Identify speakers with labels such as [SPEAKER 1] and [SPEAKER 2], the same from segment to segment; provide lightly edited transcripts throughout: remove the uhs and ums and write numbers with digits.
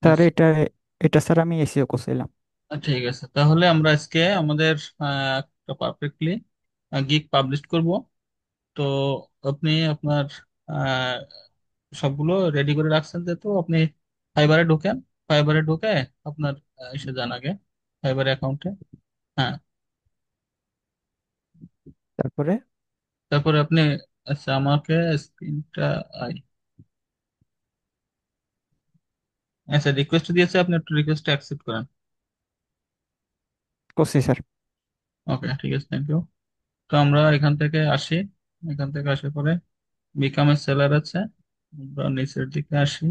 [SPEAKER 1] Sir
[SPEAKER 2] আচ্ছা,
[SPEAKER 1] এটা এটা স্যার আমি এসিও করছিলাম।
[SPEAKER 2] ঠিক আছে, তাহলে আমরা আজকে আমাদের একটা পারফেক্টলি গিগ পাবলিশ করব। তো আপনি আপনার আহ, সবগুলো রেডি করে রাখছেন, যেহেতু আপনি ফাইবারে ঢোকেন। ফাইবারে ঢুকে আপনার এসে যান আগে ফাইবার অ্যাকাউন্টে। হ্যাঁ,
[SPEAKER 1] তারপরে
[SPEAKER 2] তারপরে আপনি, আচ্ছা আমাকে স্ক্রিনটা, আচ্ছা রিকোয়েস্ট দিয়েছে, আপনি একটু রিকোয়েস্ট অ্যাকসেপ্ট করেন।
[SPEAKER 1] করছি স্যার।
[SPEAKER 2] ওকে, ঠিক আছে, থ্যাংক ইউ। তো আমরা এখান থেকে আসি, এখান থেকে আসার পরে বিকাম এর সেলার আছে, আমরা নিচের দিকে আসি।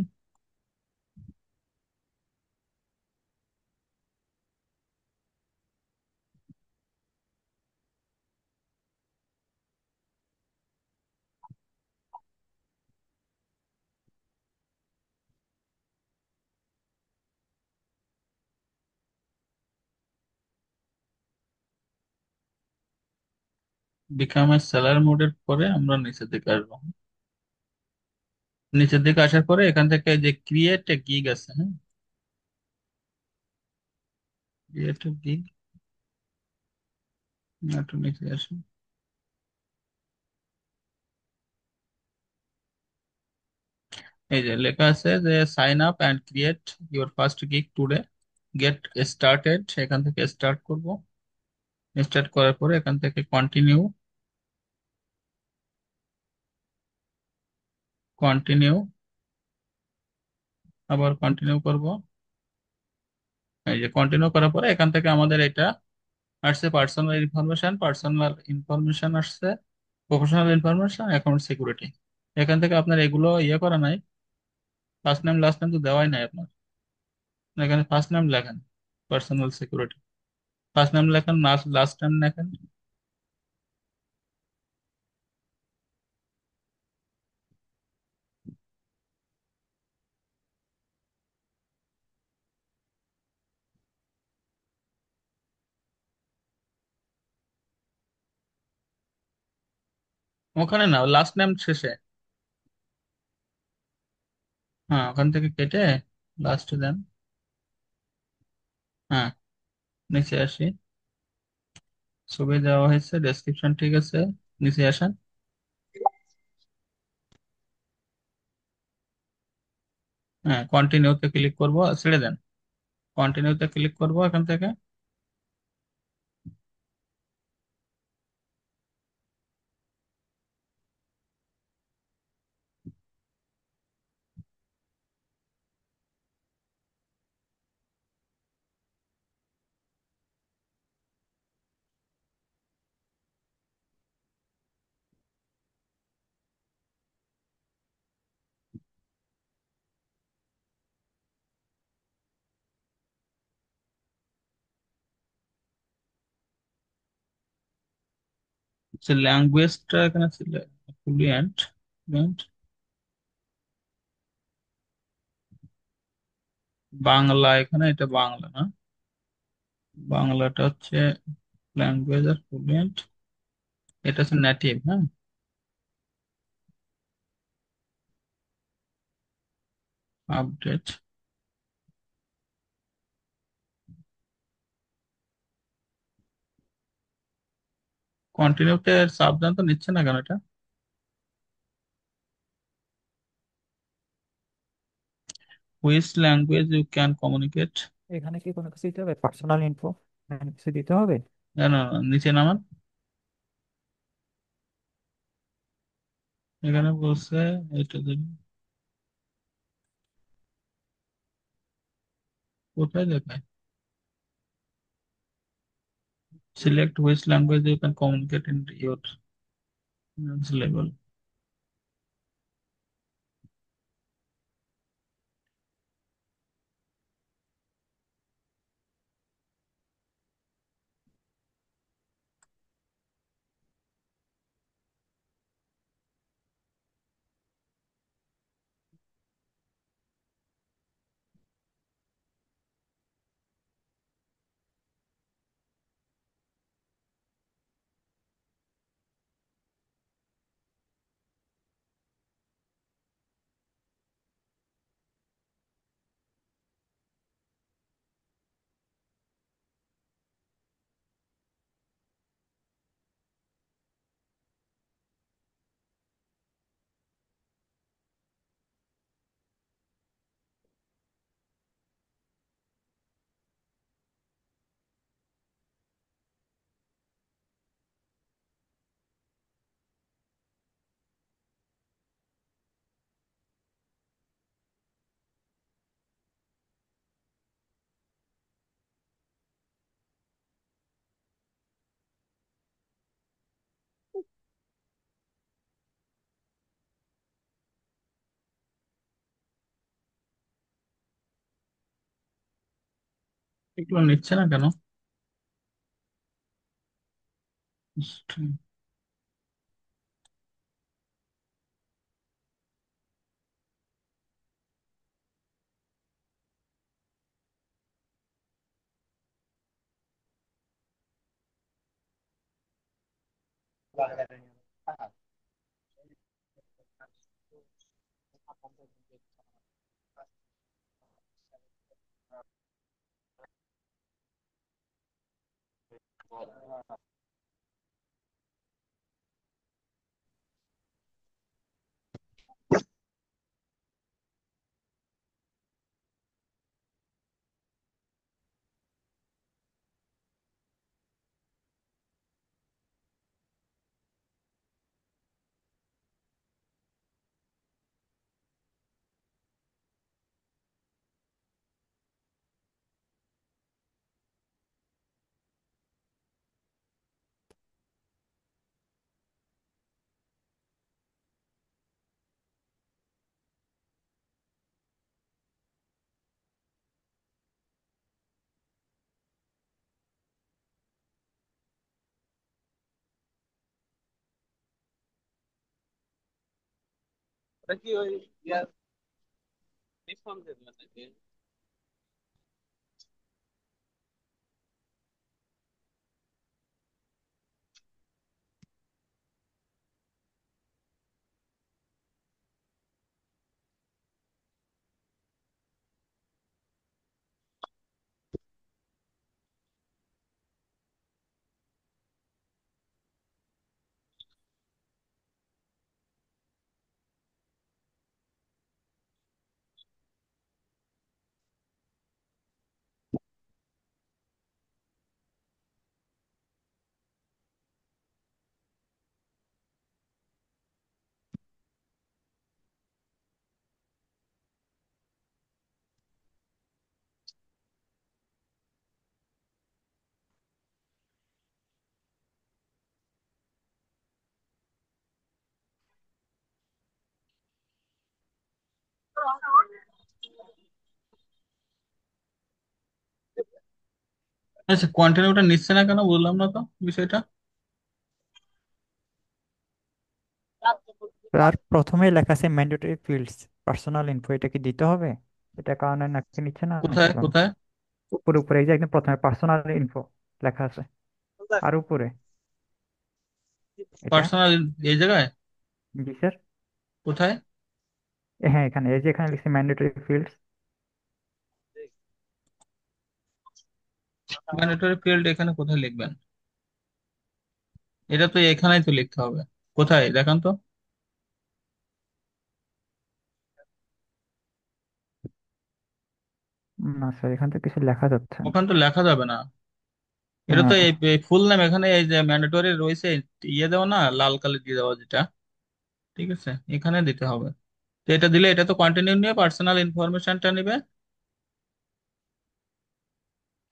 [SPEAKER 2] বিকাম এর সেলার মোডের পরে আমরা নিচের দিকে আসবো। নিচের দিকে আসার পরে এখান থেকে যে ক্রিয়েট এ গিগ আছে, হ্যাঁ, ক্রিয়েট এ গিগ, একটু নিচে আসি। এই যে লেখা আছে যে sign up and create your first gig today, get started, এখান থেকে স্টার্ট করব। স্টার্ট করার পরে এখান থেকে কন্টিনিউ, কন্টিনিউ, আবার কন্টিনিউ করব। এই যে কন্টিনিউ করার পরে এখান থেকে আমাদের এটা আসছে পার্সোনাল ইনফরমেশন, পার্সোনাল ইনফরমেশন আসছে, প্রফেশনাল ইনফরমেশন, অ্যাকাউন্ট সিকিউরিটি। এখান থেকে আপনার এগুলো ইয়ে করা নাই, ফার্স্ট নেম লাস্ট নেম তো দেওয়াই নাই আপনার। এখানে ফার্স্ট নেম লেখেন, পার্সোনাল সিকিউরিটি, ফার্স্ট নেম লেখেন, লাস্ট নেম লেখেন। ওখানে না, লাস্ট নেম শেষে। হ্যাঁ, ওখান থেকে কেটে লাস্টে দেন। হ্যাঁ, নিচে আসি, ছবি দেওয়া হয়েছে, ডেসক্রিপশন ঠিক আছে, নিচে আসেন। হ্যাঁ, কন্টিনিউতে ক্লিক করব, ছেড়ে দেন। কন্টিনিউতে ক্লিক করব এখান থেকে। ল্যাঙ্গুয়েজটা এখানে ফ্লুয়েন্ট, ফ্লুয়েন্ট বাংলা, এখানে এটা বাংলা না, বাংলাটা হচ্ছে ল্যাঙ্গুয়েজ, আর ফ্লুয়েন্ট এটা হচ্ছে নেটিভ। হ্যাঁ, আপডেট, কন্টিনিউতে সাবধান তো নিচ্ছে না কেন এটা? Which language you can communicate.
[SPEAKER 1] এখানে কি কোনো কিছু দিতে হবে? পার্সোনাল ইনফো কিছু দিতে হবে?
[SPEAKER 2] না না না, নিচে নামান। এখানে বলছে, এটা দিন, কোথায় দেখায়, select which language you can communicate in your level. এগুলো নিচ্ছে না কেন? আচ্ছা, কন্টিনিউটা নিচ্ছে না কেন বুঝলাম না তো বিষয়টা।
[SPEAKER 1] আর প্রথমেই লেখা আছে ম্যান্ডেটরি ফিল্ডস পার্সোনাল ইনফো, এটা কি দিতে হবে? এটা কারণে নাকি নিচ্ছে না
[SPEAKER 2] কোথায়
[SPEAKER 1] এখন?
[SPEAKER 2] কোথায়?
[SPEAKER 1] উপরে উপরে এই যে একদম প্রথমে পার্সোনাল ইনফো লেখা আছে, আর উপরে এটা।
[SPEAKER 2] পার্সোনাল, এই জায়গায়?
[SPEAKER 1] জি স্যার।
[SPEAKER 2] কোথায়?
[SPEAKER 1] হ্যাঁ এখানে, এই যে এখানে লিখছে ম্যান্ডেটরি ফিল্ডস।
[SPEAKER 2] ম্যান্ডেটরি ফিল্ড এখানে কোথায় লিখবেন? এটা তো এখানেই তো লিখতে হবে। কোথায় দেখান তো।
[SPEAKER 1] না স্যার, এখান থেকে কিছু লেখা যাচ্ছে না।
[SPEAKER 2] ওখানে তো লেখা যাবে না। এটা তো
[SPEAKER 1] হ্যাঁ।
[SPEAKER 2] এই ফুল নাম এখানে এই যে ম্যান্ডেটরি রয়েছে, ইয়ে দেওয়া না, লাল কালি দিয়ে দেওয়া যেটা, ঠিক আছে, এখানে দিতে হবে। তো এটা দিলে এটা তো কন্টিনিউ নিয়ে পার্সোনাল ইনফরমেশনটা নেবে।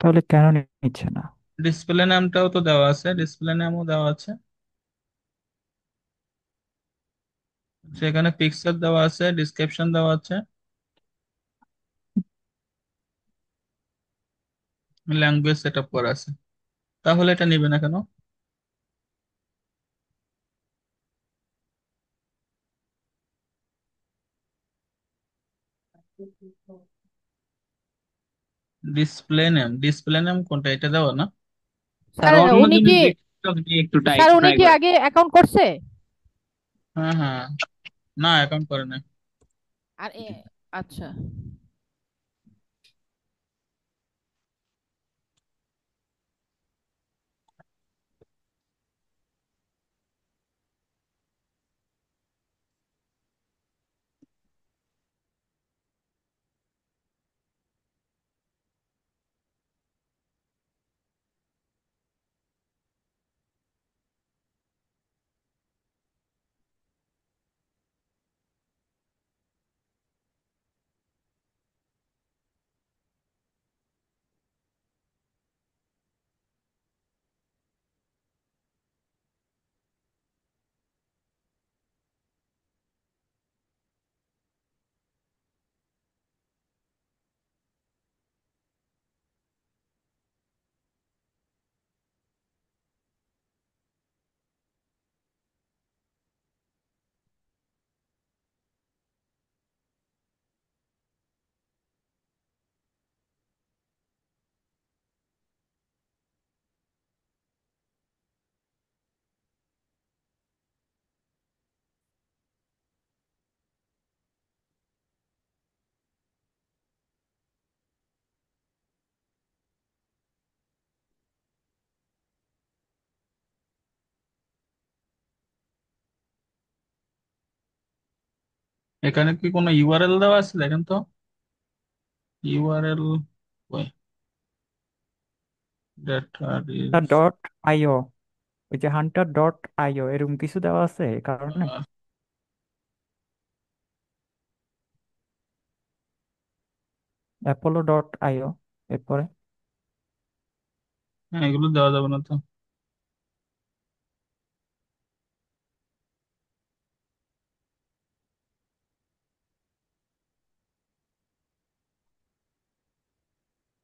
[SPEAKER 1] তাহলে কেন নিচ্ছে না?
[SPEAKER 2] ডিসপ্লে নামটাও তো দেওয়া আছে, ডিসপ্লে নামও দেওয়া আছে, সেখানে পিকচার দেওয়া আছে, ডিসক্রিপশন দেওয়া আছে, ল্যাঙ্গুয়েজ সেট আপ করা আছে। তাহলে এটা নিবে না কেন? ডিসপ্লে নেম কোনটা, এটা দেওয়া না?
[SPEAKER 3] স্যার
[SPEAKER 2] অন্য
[SPEAKER 3] উনি
[SPEAKER 2] জিনিস
[SPEAKER 3] কি
[SPEAKER 2] দেখতে আপনি একটু
[SPEAKER 3] স্যার উনি
[SPEAKER 2] ট্রাই
[SPEAKER 3] কি
[SPEAKER 2] করেন।
[SPEAKER 3] আগে অ্যাকাউন্ট করছে?
[SPEAKER 2] হ্যাঁ হ্যাঁ। না, অ্যাকাউন্ট করে না।
[SPEAKER 3] আর আচ্ছা।
[SPEAKER 2] এখানে কি কোনো ইউআরএল দেওয়া আছে দেখেন তো। ইউআরএল ওই ডেটা
[SPEAKER 1] ডট আইও, ওই যে হান্টার ডট আইও এরকম কিছু দেওয়া আছে এই কারণে। অ্যাপোলো ডট আইও, এরপরে
[SPEAKER 2] হ্যাঁ, এগুলো দেওয়া যাবে না তো।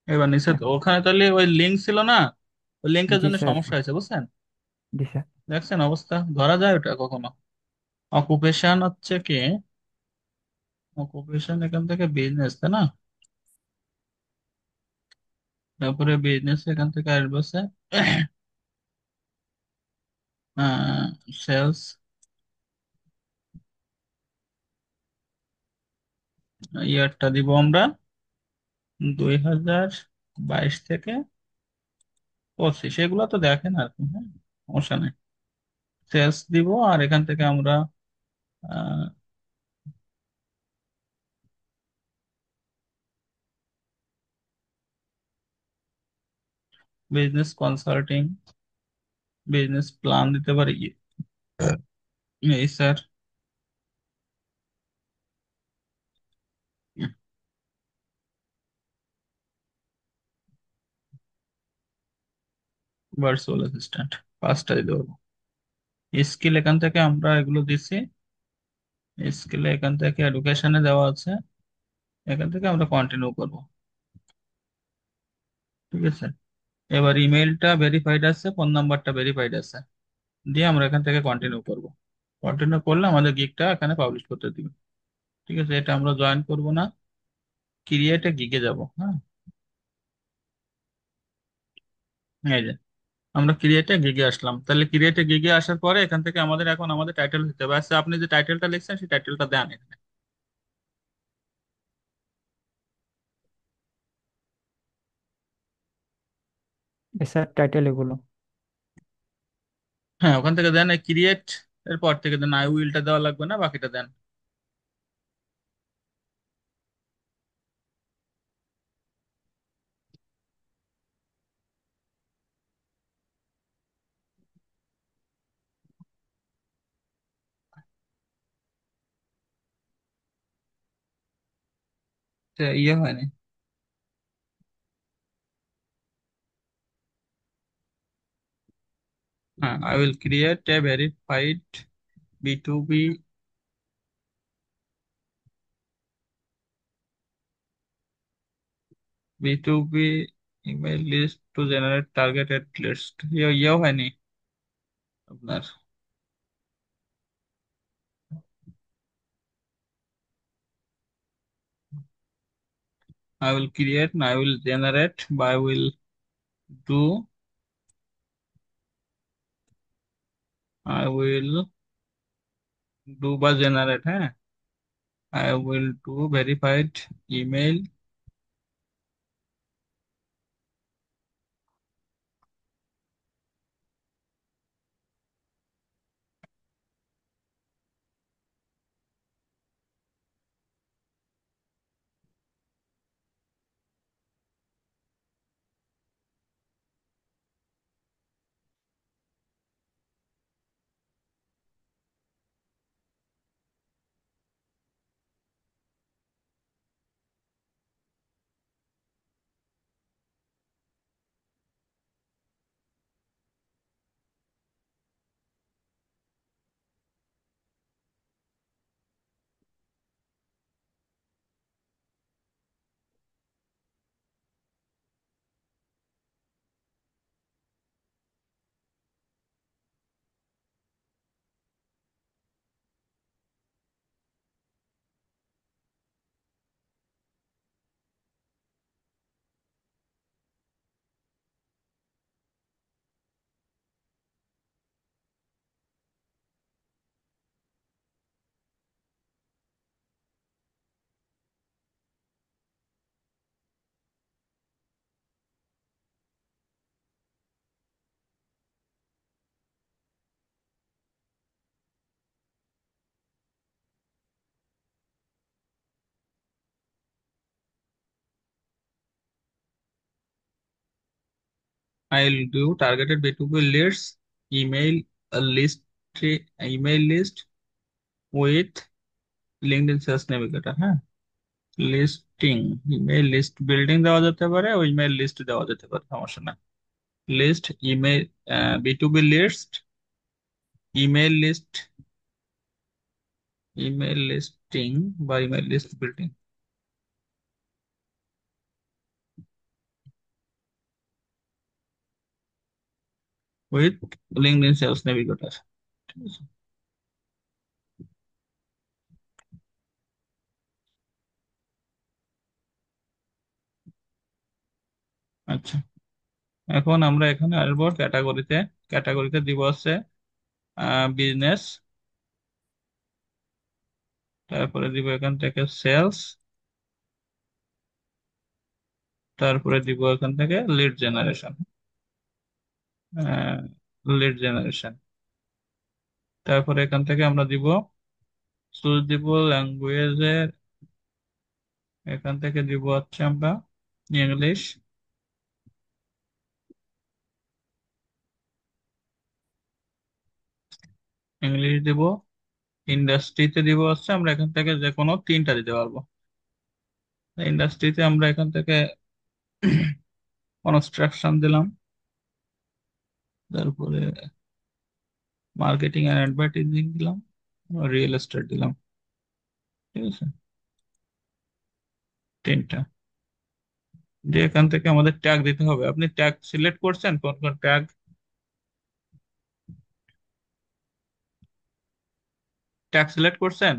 [SPEAKER 2] এবার নিচে তো ওখানে তাহলে ওই লিঙ্ক ছিল না, ওই লিঙ্কের
[SPEAKER 1] জি
[SPEAKER 2] জন্য
[SPEAKER 1] স্যার।
[SPEAKER 2] সমস্যা হয়েছে বুঝছেন।
[SPEAKER 1] জি স্যার।
[SPEAKER 2] দেখছেন অবস্থা, ধরা যায় ওটা কখনো? অকুপেশন হচ্ছে কি, অকুপেশন এখান থেকে বিজনেস, তাই না? তারপরে বিজনেস এখান থেকে আসবে হচ্ছে সেলস, ইয়ারটা দিব আমরা 2022 থেকে 25, এগুলো তো দেখেন আর কি, হ্যাঁ সমস্যা নেই। সেলস দিব, আর এখান থেকে আমরা বিজনেস কনসাল্টিং, বিজনেস প্ল্যান দিতে পারি কি এই স্যার, ভার্চুয়াল অ্যাসিস্ট্যান্ট, পাঁচটা দিতে পারবো। স্কিল এখান থেকে আমরা এগুলো দিছি, স্কিলে এখান থেকে এডুকেশনে দেওয়া আছে, এখান থেকে আমরা কন্টিনিউ করব। ঠিক আছে, এবার ইমেলটা ভেরিফাইড আছে, ফোন নাম্বারটা ভেরিফাইড আছে, দিয়ে আমরা এখান থেকে কন্টিনিউ করব। কন্টিনিউ করলে আমাদের গিগটা এখানে পাবলিশ করতে দিবে। ঠিক আছে, এটা আমরা জয়েন করব না, ক্রিয়েটে গিগে যাব। হ্যাঁ, এই যে আমরা ক্রিয়েটে গিগে আসলাম, তাহলে ক্রিয়েটে গিগে আসার পরে এখান থেকে আমাদের এখন আমাদের টাইটেল দিতে হবে। আচ্ছা, আপনি যে টাইটেলটা লিখছেন সেই টাইটেলটা দেন এখানে।
[SPEAKER 1] স্যার টাইটেল এগুলো।
[SPEAKER 2] হ্যাঁ, ওখান থেকে দেন ক্রিয়েট, এর পর থেকে দেন আই উইলটা দেওয়া লাগবে না, বাকিটা দেন। ইয়ে হয়নি। হ্যাঁ, I will create a verified B to B email list to generate targeted list. ইয়েও হয়নি আপনার। I will create and I will generate by will do, I will do বা generate, হ্যাঁ, I will do verified email, I'll do targeted B2B leads, email a list, email list with LinkedIn Sales Navigator, হ্যাঁ। Listing, email list building দেওয়া যেতে পারে, ও email list দেওয়া যেতে পারে, সমস্যা না। List email, B2B list, email list, email listing বা email list building with LinkedIn sales navigator, ঠিক আছে। আচ্ছা, এখন আমরা এখানে আসবো ক্যাটাগরিতে। ক্যাটাগরিতে দিব হচ্ছে বিজনেস, তারপরে দিব এখান থেকে সেলস, তারপরে দিব এখান থেকে লিড জেনারেশন, লিড জেনারেশন। তারপরে এখান থেকে আমরা দিব চুজ দিব ল্যাঙ্গুয়েজের, এখান থেকে দিব হচ্ছে আমরা ইংলিশ। ইংলিশ দিব। ইন্ডাস্ট্রিতে দিব হচ্ছে আমরা এখান থেকে যে কোনো তিনটা দিতে পারবো। ইন্ডাস্ট্রিতে আমরা এখান থেকে কনস্ট্রাকশন দিলাম, তারপরে মার্কেটিং এন্ড অ্যাডভার্টাইজিং দিলাম, রিয়েল এস্টেট দিলাম, ঠিক আছে। তিনটা দিয়ে এখান থেকে আমাদের ট্যাগ দিতে হবে। আপনি ট্যাগ সিলেক্ট করছেন, কোন কোন ট্যাগ? ট্যাগ সিলেক্ট করছেন?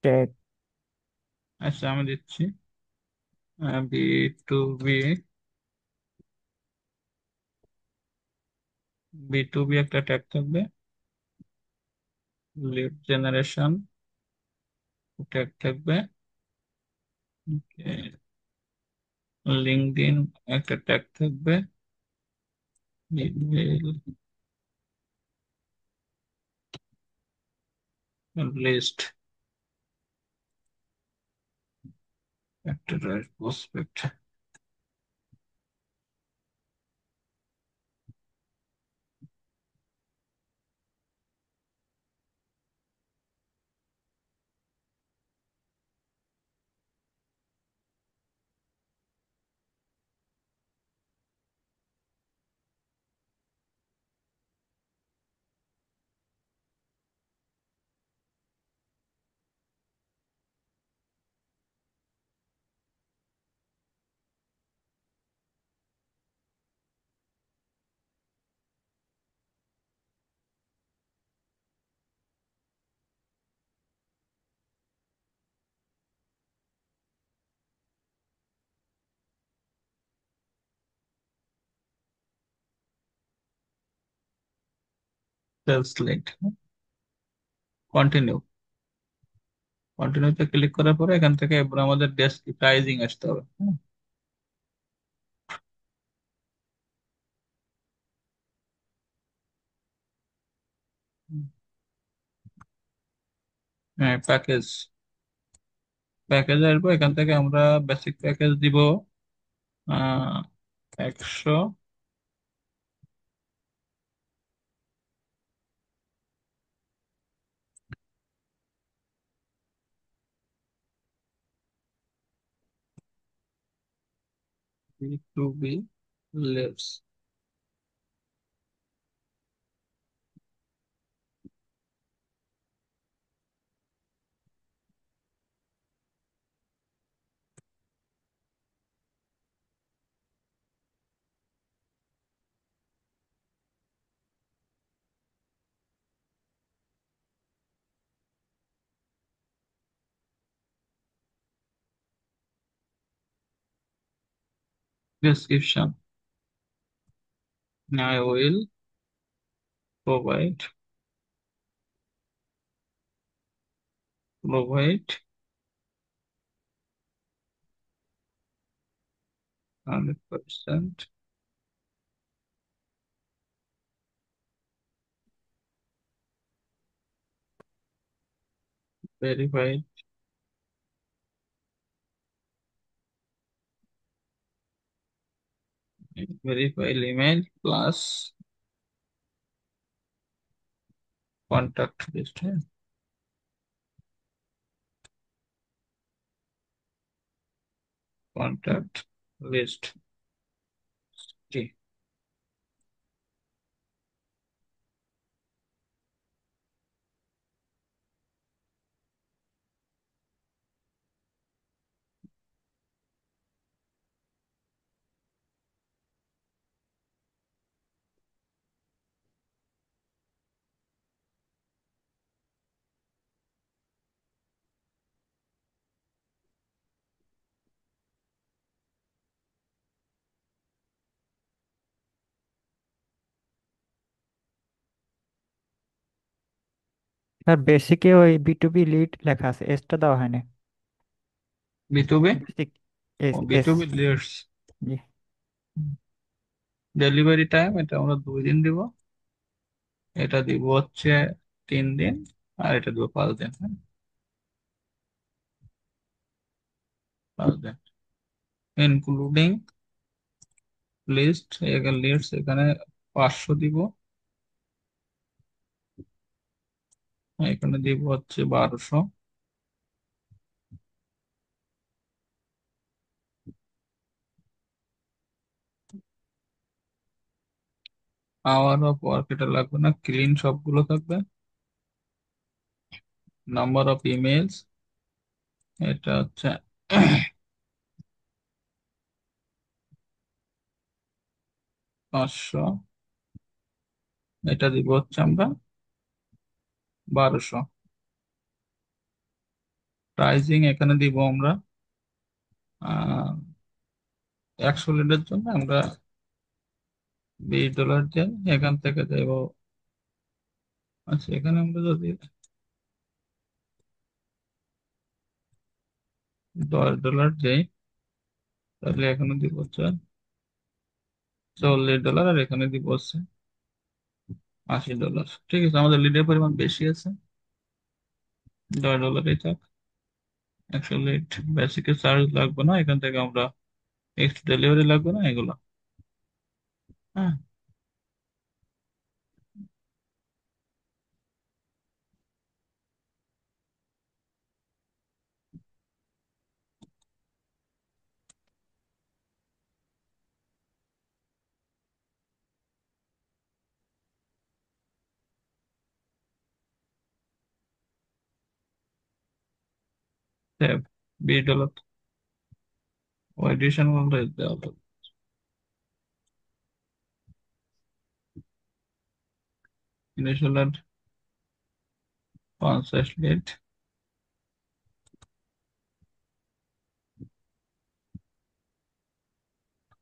[SPEAKER 1] ট্যাগ।
[SPEAKER 2] আচ্ছা, আমি দিচ্ছি। B2B, B2B একটা ট্যাগ থাকবে, লিড জেনারেশন ট্যাগ থাকবে, লিঙ্কডইন একটা ট্যাগ থাকবে, ইমেল লিস্ট একটা প্রসপেক্ট। Sales lead, continue. কন্টিনিউতে ক্লিক করার পরে এখান থেকে এবার আমাদের ডেস্ক প্রাইজিং আসতে হবে, হ্যাঁ প্যাকেজ। প্যাকেজে আসবো, এখান থেকে আমরা বেসিক প্যাকেজ দিব 100, B2B leads, description, I will provide 100% verified verified email plus contact list. হ্যাঁ, কন্ট্যাক্ট লিস্ট।
[SPEAKER 1] স্যার বেসিকে ওই B2B লিড লেখা আছে, এসটা দেওয়া হয়নি।
[SPEAKER 2] বিটুবি।
[SPEAKER 1] বেসিক
[SPEAKER 2] ও
[SPEAKER 1] এস এস।
[SPEAKER 2] B to B list.
[SPEAKER 1] জি।
[SPEAKER 2] ডেলিভারি টাইম এটা আমরা 2 দিন দিব, এটা দিব হচ্ছে 3 দিন, আর এটা দিব 5 দিন। হ্যাঁ, 5 দিন ইনক্লুডিং লিস্ট। এখানে লিস্ট এখানে 500 দিব, এখানে দিব হচ্ছে 1200। আওয়ার অফ ওয়ার্ক এটা লাগবে না, ক্লিন সবগুলো থাকবে। নাম্বার অফ ইমেলস এটা হচ্ছে 500, এটা দিব হচ্ছে আমরা 1200। প্রাইজিং এখানে দিব আমরা 100 লিটার জন্য আমরা $20 দিই, এখান থেকে দেব। আচ্ছা, এখানে আমরা যদি $10 দেই, তাহলে এখানে দিব হচ্ছে $40, আর এখানে দিব হচ্ছে $80। ঠিক আছে, আমাদের লিডের পরিমাণ বেশি আছে, $10 থাক। 100 লিড বেসিকের চার্জ লাগবে না, এখান থেকে আমরা এক্সট্রা ডেলিভারি লাগবে না এগুলো। হ্যাঁ, সেভ $20 এডিশন দেওয়া হবে। Initial 50 lead,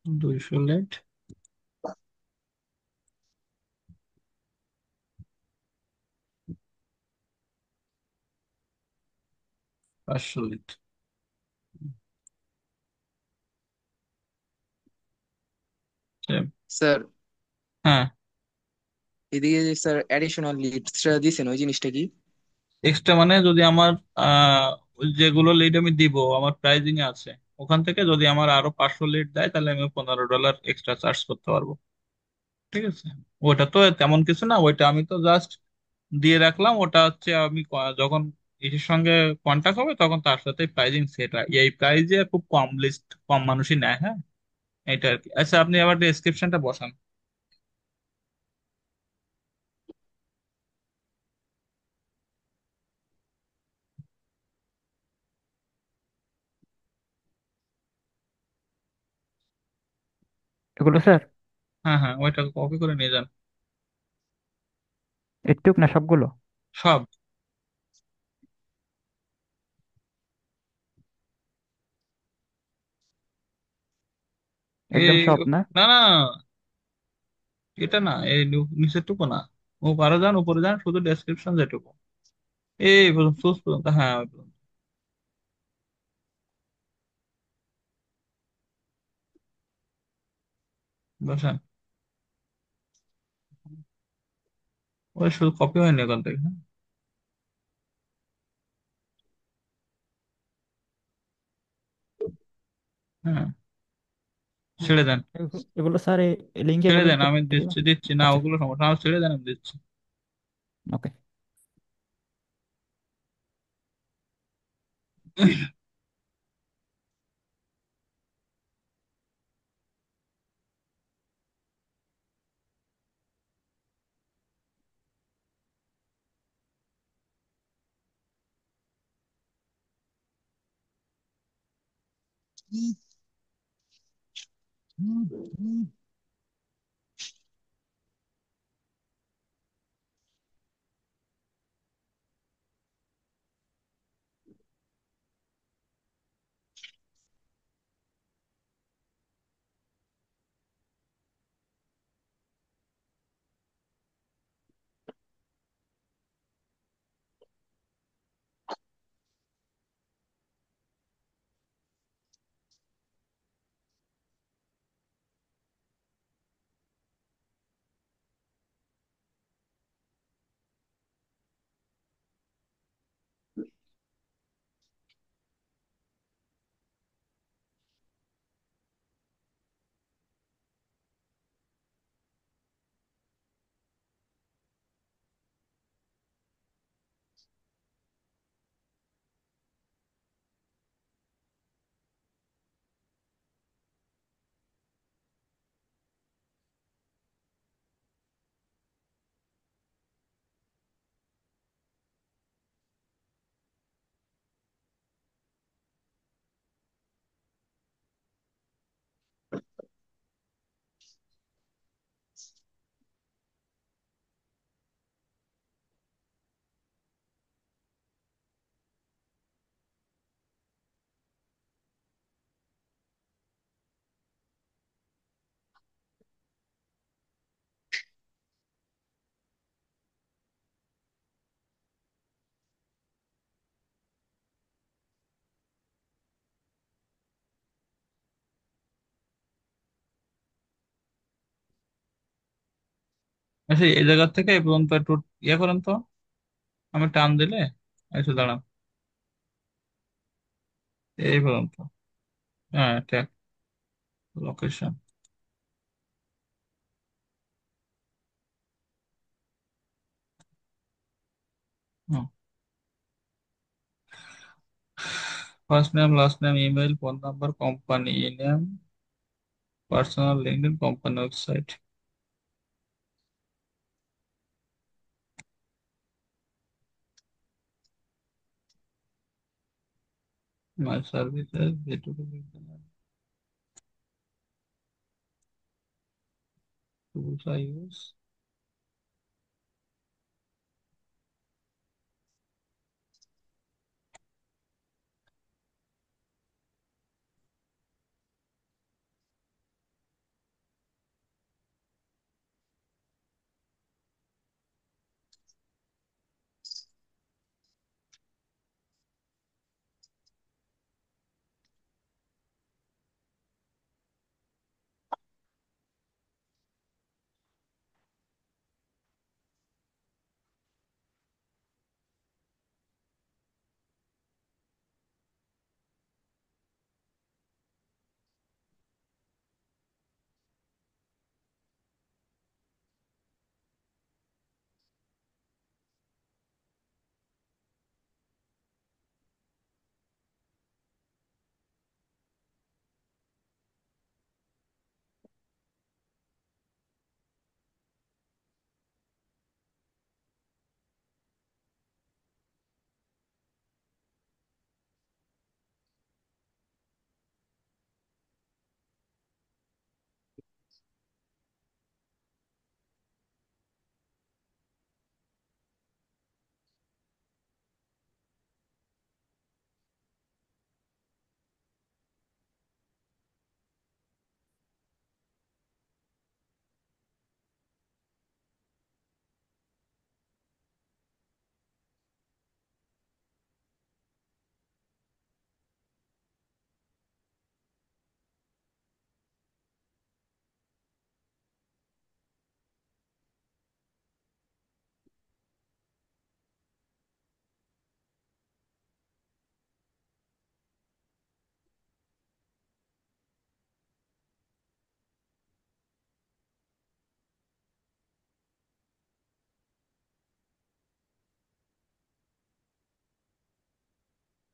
[SPEAKER 2] 200 lead, 500 lead. Save.
[SPEAKER 4] Sir,
[SPEAKER 2] হ্যাঁ,
[SPEAKER 4] এদিকে যে স্যার অ্যাডিশনাল লিডসটা দিছেন ওই জিনিসটা কি?
[SPEAKER 2] এক্সট্রা মানে যদি আমার আহ ওই যেগুলো লিড আমি দিব আমার প্রাইজিং এ আছে, ওখান থেকে যদি আমার আরো 500 লিড দেয় তাহলে আমি $15 এক্সট্রা চার্জ করতে পারবো। ঠিক আছে, ওটা তো তেমন কিছু না, ওইটা আমি তো জাস্ট দিয়ে রাখলাম, ওটা হচ্ছে আমি যখন এটির সঙ্গে কন্টাক্ট হবে তখন তার সাথে প্রাইজিং সেট হয়, এই প্রাইজে খুব কম লিস্ট, কম মানুষই নেয়। হ্যাঁ, এটা আর কি। আচ্ছা, আপনি আবার ডেসক্রিপশনটা বসান।
[SPEAKER 1] এগুলো স্যার
[SPEAKER 2] হ্যাঁ হ্যাঁ, ওইটা কপি করে নিয়ে যান।
[SPEAKER 1] একটুক না সবগুলো?
[SPEAKER 2] সব।
[SPEAKER 1] একদম
[SPEAKER 2] এই
[SPEAKER 1] সব না?
[SPEAKER 2] না না, এটা না, এই নিচের টুকু না, ও পারো যান, উপরে যান, শুধু ডেসক্রিপশন যেটুকু, এই পর্যন্ত, সোর্স পর্যন্ত, হ্যাঁ ওই পর্যন্ত বসান। ওই শুধু কপি হয়নি ওখান থেকে। হ্যাঁ হ্যাঁ, ছেড়ে দেন,
[SPEAKER 1] এগুলো স্যার লিঙ্কে
[SPEAKER 2] ছেড়ে
[SPEAKER 1] এগুলো
[SPEAKER 2] দেন, আমি
[SPEAKER 1] করতে হবে?
[SPEAKER 2] দিচ্ছি দিচ্ছি না,
[SPEAKER 1] আচ্ছা,
[SPEAKER 2] ওগুলো সমস্যা, আমার ছেড়ে দেন, আমি দিচ্ছি।
[SPEAKER 1] ওকে।
[SPEAKER 2] আচ্ছা, এই জায়গা থেকে এই পর্যন্ত একটু ইয়ে করেন তো, আমি টান দিলে একটু দাঁড়ান, এই পর্যন্ত। হ্যাঁ, ঠিক। Location. First name, last name, email, phone number, company name, personal LinkedIn, company website, my services, B2B, tools I use.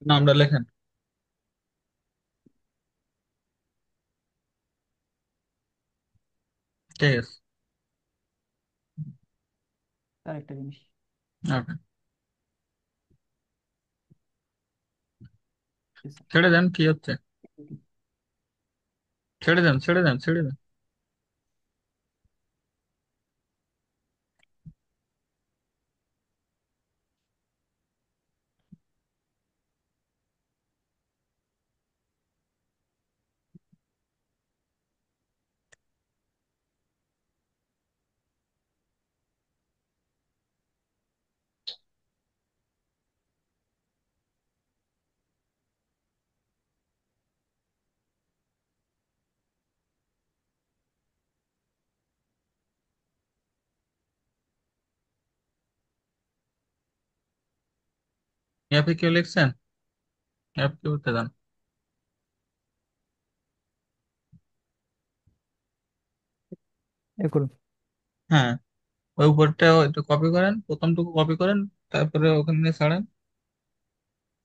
[SPEAKER 2] নামটা লেখেন। ঠিক আছে।
[SPEAKER 1] আর একটা জিনিস,
[SPEAKER 2] ওকে, ছেড়ে দেন, কি হচ্ছে? ছেড়ে দেন, ছেড়ে দেন, ছেড়ে দেন। অ্যাপে কেউ লিখছেন? অ্যাপ কে করতে দেন।
[SPEAKER 1] এ করুন।
[SPEAKER 2] হ্যাঁ, ওই উপরটা একটু কপি করেন, প্রথমটুকু কপি করেন, তারপরে ওখানে নিয়ে ছাড়েন।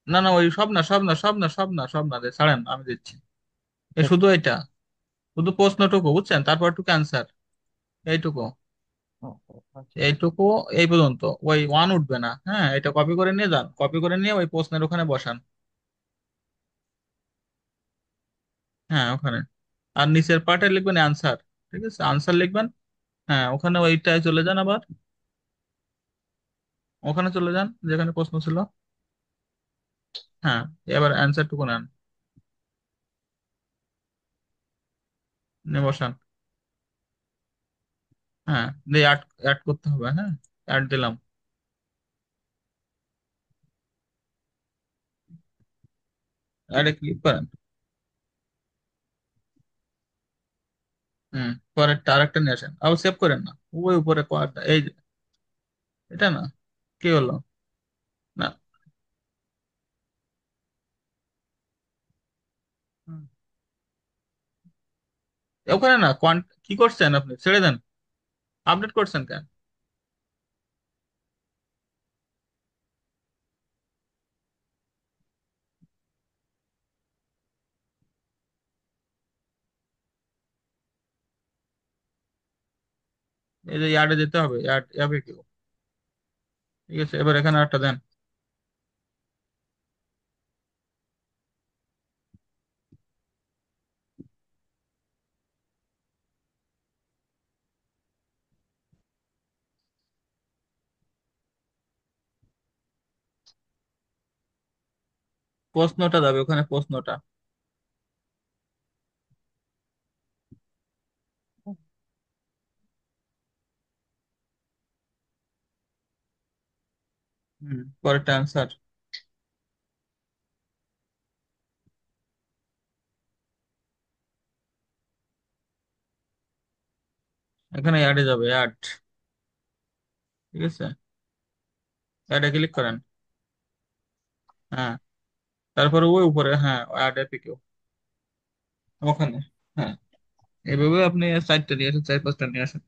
[SPEAKER 2] না না, ওই সব না, সব না, সব না, সব না, সব না, ছাড়েন, আমি দিচ্ছি। এ
[SPEAKER 1] দেখ।
[SPEAKER 2] শুধু এটা, শুধু প্রশ্নটুকু বুঝছেন, তারপর একটু ক্যান্সার, এইটুকু,
[SPEAKER 1] ও, ও, আচ্ছা।
[SPEAKER 2] এইটুকু, এই পর্যন্ত। ওই ওয়ান উঠবে না, হ্যাঁ, এটা কপি করে নিয়ে যান, কপি করে নিয়ে ওই প্রশ্নের ওখানে বসান। হ্যাঁ, ওখানে। আর নিচের পার্টে লিখবেন অ্যান্সার। ঠিক আছে, আনসার লিখবেন। হ্যাঁ, ওখানে ওইটায় চলে যান আবার, ওখানে চলে যান যেখানে প্রশ্ন ছিল। হ্যাঁ, এবার অ্যান্সার টুকু নেন, নিয়ে বসান। হ্যাঁ, দিয়ে অ্যাড, অ্যাড করতে হবে, হ্যাঁ, অ্যাড দিলাম। অ্যাডে ক্লিক করেন। হুম, পরেরটা আরেকটা নিয়ে আসেন, আবার সেভ করেন না। ওই উপরে কোয়ারটা, এই যে, এটা না, কি হলো? না। হুম, ওখানে না, কি করছেন আপনি? ছেড়ে দেন, আপডেট করছেন কেন? এই যে ইয়ার্ডে যেতে হবে, ইয়ার্ড, ইয়াবে কেউ। ঠিক আছে, এবার এখানে একটা দেন। প্রশ্নটা যাবে ওখানে, প্রশ্নটা। হুম, পরেরটা অ্যান্সার। এখানে অ্যাডে যাবে, অ্যাড। ঠিক আছে, অ্যাডে ক্লিক করেন। হ্যাঁ, তারপরে ওই উপরে, হ্যাঁ, অ্যাড এপিক ওখানে। হ্যাঁ, এভাবে আপনি 4টা নিয়ে আসেন, 4-5টা নিয়ে আসেন।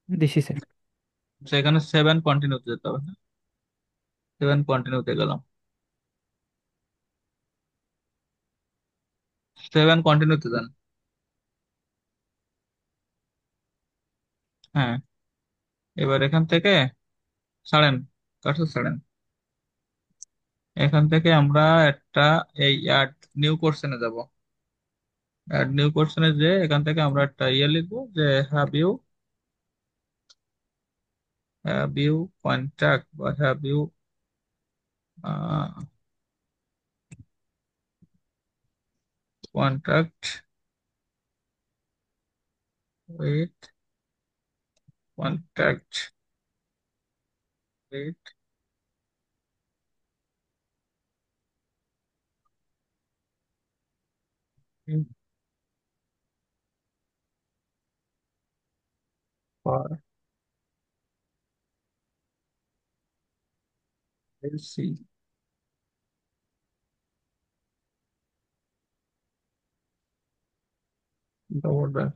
[SPEAKER 1] দিছি স্যার।
[SPEAKER 2] সেখানে 7 কন্টিনিউতে যেতে হবে, হ্যাঁ, 7 কন্টিনিউতে গেলাম। 7 কন্টিনিউতে যান। হ্যাঁ, এবার এখান থেকে ছাড়েন, কার্সর ছাড়েন। এখান থেকে আমরা একটা, এই অ্যাড নিউ কোশ্চেনে যাব। অ্যাড নিউ কোশ্চেনে যে এখান থেকে আমরা একটা ইয়ে লিখবো যে হ্যাভ ইউ কন্ট্যাক্ট, বা have you contact with contact with for এলসি order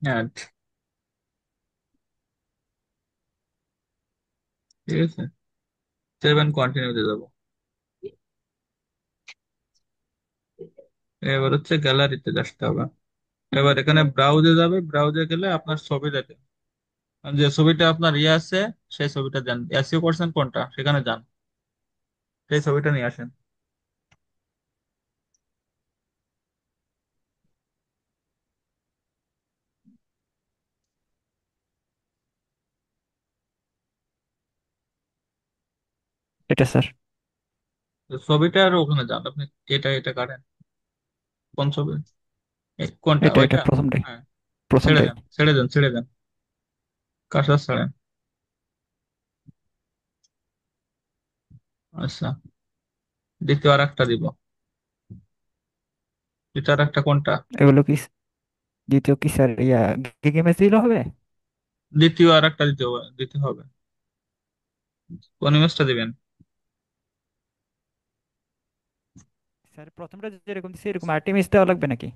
[SPEAKER 2] add, ঠিক আছে, সেভেন কন্টিনিউ দিয়ে দেবো। এবার হচ্ছে গ্যালারিতে আসতে হবে। এবার এখানে ব্রাউজে যাবে, ব্রাউজে গেলে আপনার ছবি দেখে, যে ছবিটা আপনার ইয়ে আছে সেই ছবিটা দেন, এসইও করছেন কোনটা সেখানে যান, সেই ছবিটা নিয়ে আসেন।
[SPEAKER 1] এটা স্যার।
[SPEAKER 2] তো ছবিটা আর ওখানে যান আপনি, এটা এটা কাটেন, কোন ছবি, কোনটা
[SPEAKER 1] এটা এটা
[SPEAKER 2] ওইটা।
[SPEAKER 1] প্রথমটাই।
[SPEAKER 2] হ্যাঁ, ছেড়ে
[SPEAKER 1] প্রথমটাই।
[SPEAKER 2] দেন ছেড়ে দেন ছেড়ে দেন, কাঁচা ছাড়েন। আচ্ছা, দ্বিতীয় আর একটা দিব, দ্বিতীয় আর একটা কোনটা,
[SPEAKER 1] এগুলো কি দ্বিতীয় কি স্যার ইয়া গিগ ইমেজ দিলে হবে?
[SPEAKER 2] দ্বিতীয় আর একটা দিতে হবে। কোন ইমেজটা দিবেন?
[SPEAKER 1] স্যার প্রথমটা যেরকম দিচ্ছে এরকম আরেকটা ইমেজ দেওয়া লাগবে নাকি?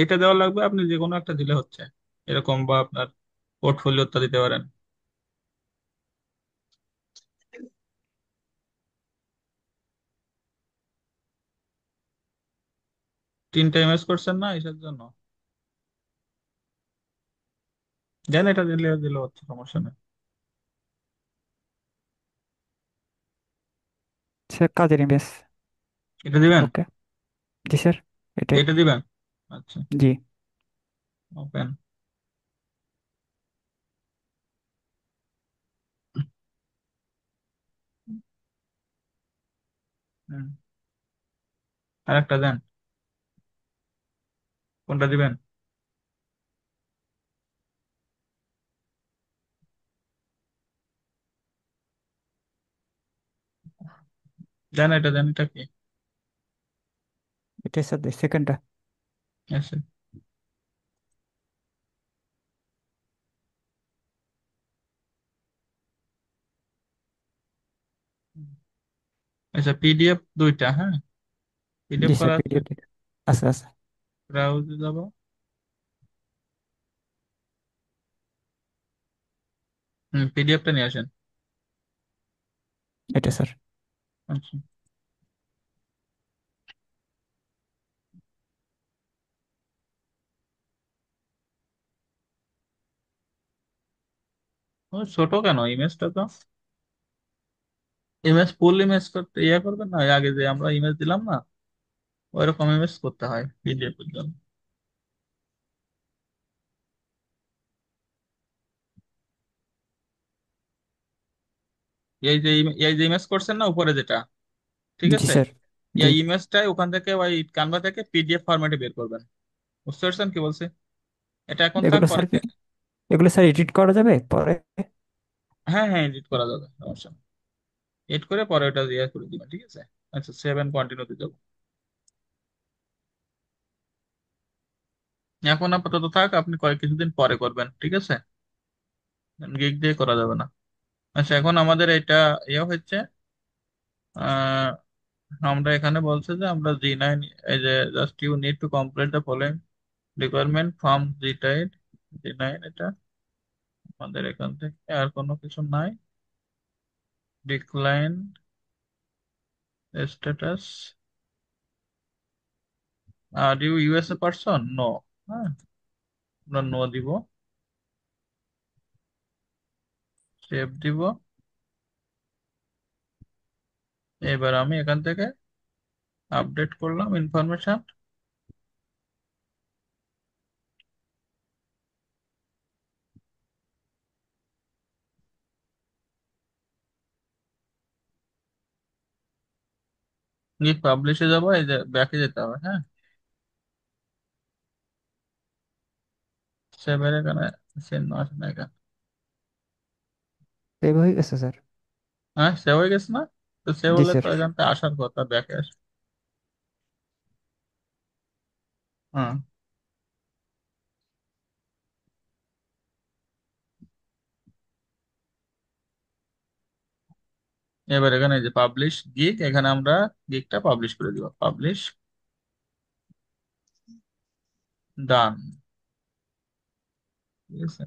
[SPEAKER 2] এটা দেওয়া লাগবে, আপনি যে কোনো একটা দিলে হচ্ছে, এরকম বা আপনার পোর্টফোলিওটা দিতে পারেন। তিনটা ইমেজ করছেন না এটার জন্য, দেন এটা দিলে দিলে হচ্ছে, সমস্যা নেই।
[SPEAKER 1] স্যার কাজের ইমেজ।
[SPEAKER 2] এটা দিবেন,
[SPEAKER 1] ওকে। জি স্যার। এটাই।
[SPEAKER 2] এটা দিবেন। আচ্ছা,
[SPEAKER 1] জি।
[SPEAKER 2] ওপেন। আর একটা দেন, কোনটা দিবেন? দেন এটা দেন, এটা কি?
[SPEAKER 1] এটাই স্যার সেকেন্ডটা।
[SPEAKER 2] আচ্ছা, আচ্ছা পিডিএফ দুইটা, হ্যাঁ পিডিএফ
[SPEAKER 1] জি স্যার
[SPEAKER 2] করা আছে।
[SPEAKER 1] পিডিএফ দিতে। আচ্ছা আচ্ছা।
[SPEAKER 2] ব্রাউজে যাব, পিডিএফটা নিয়ে আসেন।
[SPEAKER 1] এটা স্যার।
[SPEAKER 2] আচ্ছা, ও ছোট কেন ইমেজটা তো, ইমেজ ফুল ইমেজ করতে ইয়ে করবেন না, আগে যে আমরা ইমেজ দিলাম না, ওইরকম ইমেজ করতে হয় পিডিএফ এর জন্য। এই যে ইমেজ করছেন না উপরে যেটা, ঠিক
[SPEAKER 1] জি
[SPEAKER 2] আছে,
[SPEAKER 1] স্যার। জি।
[SPEAKER 2] এই ইমেজটাই ওখান থেকে ওই কানভা থেকে পিডিএফ ফরম্যাটে বের করবেন। বুঝতে পারছেন কি বলছি? এটা এখন থাক
[SPEAKER 1] এগুলো
[SPEAKER 2] পরে।
[SPEAKER 1] স্যার এগুলো স্যার এডিট করা যাবে পরে?
[SPEAKER 2] হ্যাঁ হ্যাঁ, এডিট করা যাবে, সমস্যা নেই। এডিট করে পরে ওটা ইয়ে করে দিবেন, ঠিক আছে। আচ্ছা, সেভেন কন্টিনিউ দিয়ে যাবো। এখন আপাতত থাক, আপনি কয়েক কিছুদিন পরে করবেন, ঠিক আছে, গিগ দিয়ে করা যাবে না। আচ্ছা, এখন আমাদের এটা ইয়ে হচ্ছে, আহ আমরা এখানে বলছে যে আমরা জি9, এই যে just you need to complete the following requirement from জি9, এটা আমাদের এখান থেকে আর কোনো কিছু নাই। Decline status, are you USA person, no. হ্যাঁ, আমরা নো দিব, সেভ দিব। এবার আমি এখান থেকে আপডেট করলাম ইনফরমেশন। গিগ পাবলিশে যাবো, এই যে ব্যাকে যেতে হবে, হ্যাঁ। সেভের এখানে চিহ্ন আসে না এখানে।
[SPEAKER 1] সেভ হয়ে গেছে স্যার।
[SPEAKER 2] হ্যাঁ, সেভ হয়ে গেছে না? তো সেভ
[SPEAKER 1] জি
[SPEAKER 2] হলে
[SPEAKER 1] স্যার।
[SPEAKER 2] তো এখান থেকে আসার কথা, ব্যাকে আসে। হ্যাঁ, এবার এখানে এই যে পাবলিশ গিগ, এখানে আমরা গিগটা পাবলিশ করে দিব, পাবলিশ ডান। ঠিক আছে,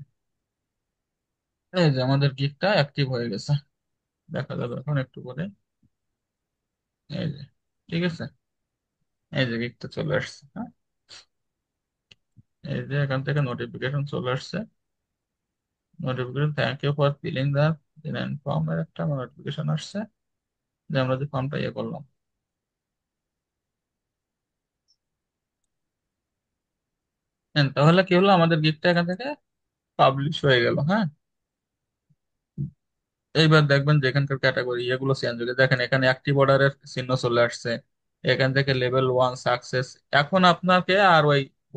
[SPEAKER 2] এই যে আমাদের গিগটা অ্যাক্টিভ হয়ে গেছে, দেখা যাবে এখন একটু পরে। এই যে, ঠিক আছে, এই যে গিগটা চলে আসছে, হ্যাঁ। এই যে এখান থেকে নোটিফিকেশন চলে আসছে, notification thank you for filling the form এর একটা নোটিফিকেশন আসছে, যে আমরা যে ফর্মটা ইয়ে করলাম। তাহলে কি হলো, আমাদের গিগটা এখান থেকে পাবলিশ হয়ে গেল, হ্যাঁ। এইবার দেখবেন যে এখানকার ক্যাটাগরি এগুলো চেঞ্জ হয়ে গেছে। দেখেন এখানে অ্যাক্টিভ অর্ডারের চিহ্ন চলে আসছে, এখান থেকে লেভেল 1 সাকসেস। এখন আপনাকে আর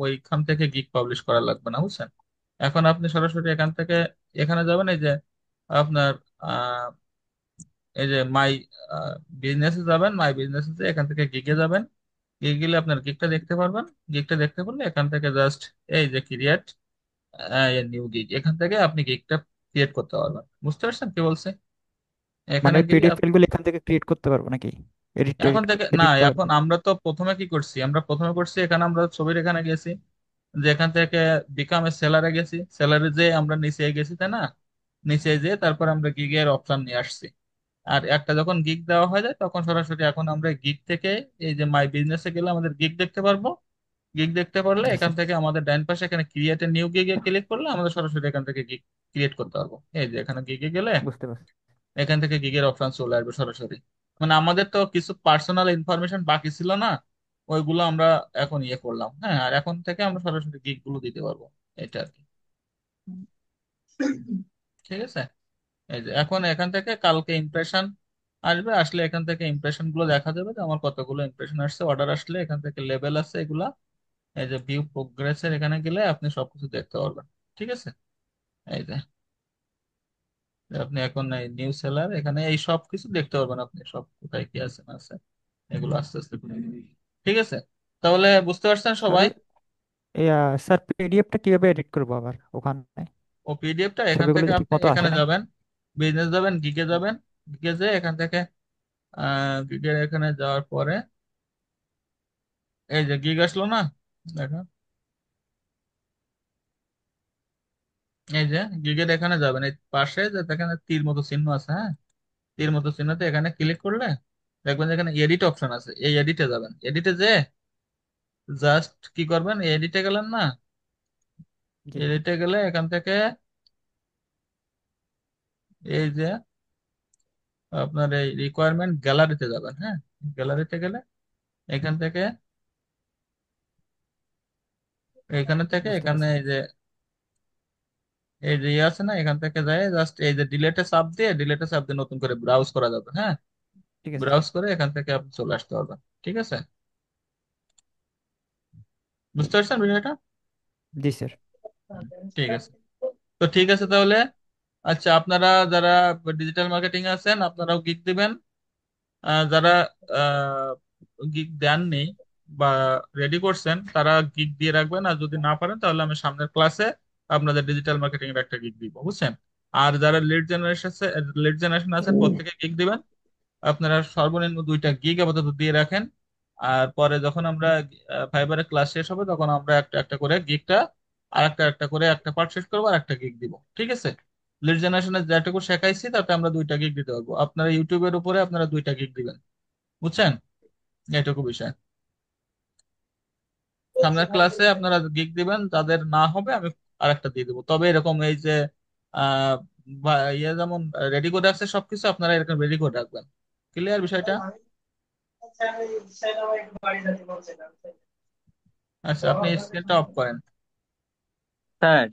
[SPEAKER 2] ওইখান থেকে গিগ পাবলিশ করা লাগবে না, বুঝছেন। এখন আপনি সরাসরি এখান থেকে এখানে যাবেন, এই যে আপনার এই যে মাই বিজনেসে যাবেন, মাই বিজনেসে এখান থেকে গিগে যাবেন। গিগে গেলে আপনার গিগটা দেখতে পারবেন। গিগটা দেখতে পারলে এখান থেকে জাস্ট এই যে ক্রিয়েট নিউ গিগ, এখান থেকে আপনি গিগটা ক্রিয়েট করতে পারবেন। বুঝতে পারছেন কি বলছে?
[SPEAKER 1] মানে
[SPEAKER 2] এখানে গেলে
[SPEAKER 1] পিডিএফ ফাইলগুলো এখান থেকে ক্রিয়েট করতে পারবো নাকি? এডিট
[SPEAKER 2] এখন থেকে না,
[SPEAKER 1] এডিট করার
[SPEAKER 2] এখন
[SPEAKER 1] পর।
[SPEAKER 2] আমরা তো প্রথমে কি করছি, আমরা প্রথমে করছি এখানে আমরা ছবির এখানে গেছি, যে এখান থেকে বিকাম এ সেলারে গেছি, সেলারে যে আমরা নিচে গেছি, তাই না? নিচে যেয়ে তারপর আমরা গিগের অপশন নিয়ে আসছি। আর একটা যখন গিগ দেওয়া হয়ে যায় তখন সরাসরি এখন আমরা গিগ থেকে এই যে মাই বিজনেসে গেলে আমাদের গিগ দেখতে পারবো। গিগ দেখতে পারলে
[SPEAKER 1] জি
[SPEAKER 2] এখান
[SPEAKER 1] স্যার।
[SPEAKER 2] থেকে আমাদের ডান পাশে এখানে ক্রিয়েট এ নিউ গিগে ক্লিক করলে আমাদের সরাসরি এখান থেকে গিগ ক্রিয়েট করতে পারবো। এই যে এখানে গিগে গেলে
[SPEAKER 1] বুঝতে পারছি।
[SPEAKER 2] এখান থেকে গিগের অপশন চলে আসবে সরাসরি। মানে আমাদের তো কিছু পার্সোনাল ইনফরমেশন বাকি ছিল না, ওইগুলো আমরা এখন ইয়ে করলাম, হ্যাঁ। আর এখন থেকে আমরা সরাসরি গিগ গুলো দিতে পারবো, এটা আর কি। ঠিক আছে, এই যে এখন এখান থেকে কালকে ইমপ্রেশন আসবে, আসলে এখান থেকে ইমপ্রেশন গুলো দেখা যাবে যে আমার কতগুলো ইমপ্রেশন আসছে। অর্ডার আসলে এখান থেকে লেভেল আছে এগুলা, এই যে ভিউ প্রোগ্রেসের এখানে গেলে আপনি সবকিছু দেখতে পারবেন। ঠিক আছে, এই যে আপনি এখন এই নিউ সেলার এখানে এই সব কিছু দেখতে পারবেন, আপনি সব কোথায় কি আছে না আছে এগুলো আস্তে আস্তে করে দিবি। ঠিক আছে, তাহলে বুঝতে পারছেন
[SPEAKER 1] স্যার
[SPEAKER 2] সবাই?
[SPEAKER 1] স্যার পিডিএফটা কিভাবে এডিট করবো আবার ওখানে?
[SPEAKER 2] ও পিডিএফটা এখান
[SPEAKER 1] ছবিগুলো
[SPEAKER 2] থেকে
[SPEAKER 1] কি ঠিক
[SPEAKER 2] আপনি
[SPEAKER 1] মতো আসে
[SPEAKER 2] এখানে
[SPEAKER 1] না?
[SPEAKER 2] যাবেন, বিজনেস যাবেন, গিগে যাবেন। গিগে যে এখান থেকে গিগের এখানে যাওয়ার পরে এই যে গিগ আসলো না, দেখো এই যে গিগের এখানে যাবেন, এই পাশে যে এখানে তীর মতো চিহ্ন আছে, হ্যাঁ। তীর মতো চিহ্নতে এখানে ক্লিক করলে দেখবেন যে এখানে এডিট অপশন আছে, এই এডিটে যাবেন। এডিটে যে জাস্ট কি করবেন, এডিটে গেলেন না,
[SPEAKER 1] জি।
[SPEAKER 2] এডিটে গেলে এখান থেকে এই যে আপনার এই রিকোয়ারমেন্ট গ্যালারিতে যাবেন, হ্যাঁ। গ্যালারিতে গেলে এখান থেকে এখানে থেকে
[SPEAKER 1] বুঝতে
[SPEAKER 2] এখানে
[SPEAKER 1] পারছি।
[SPEAKER 2] এই যে ইয়ে আছে না, এখান থেকে যায় জাস্ট এই যে ডিলেটে চাপ দিয়ে নতুন করে ব্রাউজ করা যাবে, হ্যাঁ।
[SPEAKER 1] ঠিক আছে
[SPEAKER 2] ব্রাউজ
[SPEAKER 1] স্যার।
[SPEAKER 2] করে এখান থেকে আপনি চলে আসতে পারবেন। ঠিক আছে, বুঝতে পারছেন বিষয়টা?
[SPEAKER 1] জি স্যার।
[SPEAKER 2] ঠিক আছে, তো ঠিক আছে তাহলে। আচ্ছা, আপনারা যারা ডিজিটাল মার্কেটিং আছেন আপনারাও গিগ দিবেন। যারা গিগ দেননি বা রেডি করছেন তারা গিগ দিয়ে রাখবেন, আর যদি না পারেন তাহলে আমি সামনের ক্লাসে আপনাদের ডিজিটাল মার্কেটিং এর একটা গিগ দিব, বুঝছেন। আর যারা লিড জেনারেশন আছেন প্রত্যেকে গিগ দিবেন। আপনারা সর্বনিম্ন 2টা গিগ আপাতত দিয়ে রাখেন। আর পরে যখন আমরা ফাইবারের ক্লাস শেষ হবে তখন আমরা একটা একটা করে গিগটা আর একটা একটা করে একটা পার্ট শেষ করবো আর একটা গিগ দিব। ঠিক আছে, লিড জেনারেশনের যেটুকু শেখাইছি তাতে আমরা 2টা গিগ দিতে পারবো। আপনারা ইউটিউবের উপরে আপনারা 2টা গিগ দিবেন, বুঝছেন। এটুকু বিষয়, সামনের ক্লাসে আপনারা গিগ দিবেন, যাদের না হবে আমি আরেকটা দিয়ে দেবো। তবে এরকম এই যে আহ ইয়ে যেমন রেডি করে রাখছে সবকিছু আপনারা এরকম রেডি করে রাখবেন। ক্লিয়ার বিষয়টা? আচ্ছা, আপনি স্ক্রিনটা অফ করেন।
[SPEAKER 4] স্যার